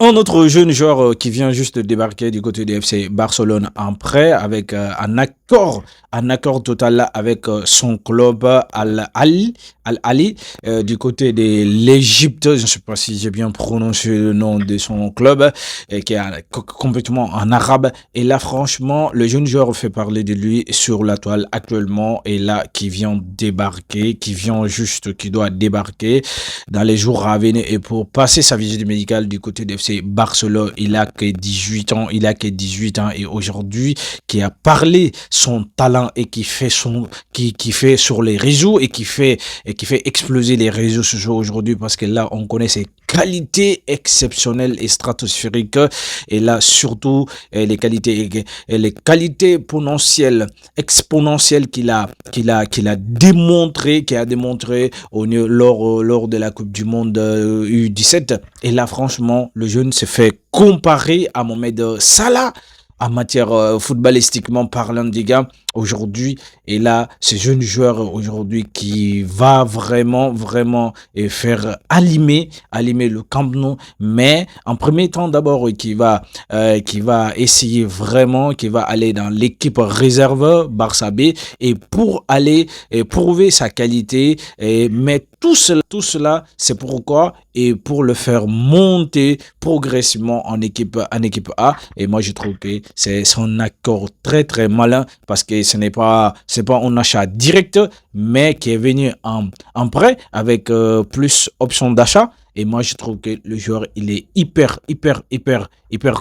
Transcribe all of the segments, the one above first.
Un autre jeune joueur qui vient juste de débarquer du côté du FC Barcelone en prêt avec un accord total là avec son club Al-Ali du côté de l'Égypte. Je ne sais pas si j'ai bien prononcé le nom de son club qui est complètement en arabe. Et là, franchement, le jeune joueur fait parler de lui sur la toile actuellement. Et là, qui vient débarquer, qui doit débarquer dans les jours à venir et pour passer sa visite médicale du côté de FC Barcelone. Il a que 18 ans, et aujourd'hui qui a parlé son talent et qui fait sur les réseaux et qui fait exploser les réseaux sociaux aujourd'hui parce que là on connaît ses qualités exceptionnelles et stratosphériques et là surtout les qualités exponentielles qu'il a démontré lors de la Coupe du Monde U17. Et là, franchement, le jeune se fait comparer à Mohamed Salah en matière footballistiquement parlant des gars aujourd'hui. Et là, ce jeune joueur aujourd'hui qui va vraiment faire allumer le Camp Nou, mais en premier temps d'abord qui va essayer vraiment, qui va aller dans l'équipe réserve Barça B et pour aller prouver sa qualité mais tout cela, c'est pourquoi et pour le faire monter progressivement en équipe A. Et moi, je trouve que c'est un accord très malin parce que c'est pas un achat direct, mais qui est venu en prêt avec plus options d'achat. Et moi, je trouve que le joueur, il est hyper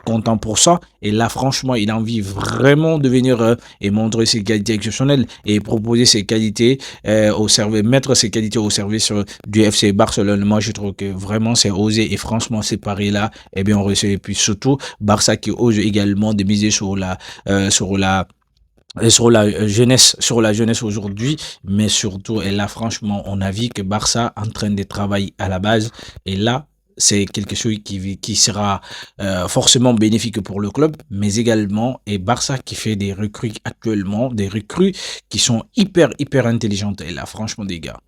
content pour ça. Et là, franchement, il a envie vraiment de venir et montrer ses qualités exceptionnelles et proposer ses qualités mettre ses qualités au service du FC Barcelone. Moi, je trouve que vraiment, c'est osé. Et franchement, ces paris-là, eh bien, on réussit. Et puis surtout, Barça qui ose également de miser sur la jeunesse aujourd'hui, mais surtout, et là, franchement, on a vu que Barça est en train de travailler à la base, et là, c'est quelque chose qui sera forcément bénéfique pour le club, mais également, et Barça qui fait des recrues actuellement, des recrues qui sont hyper intelligentes, et là, franchement, des gars.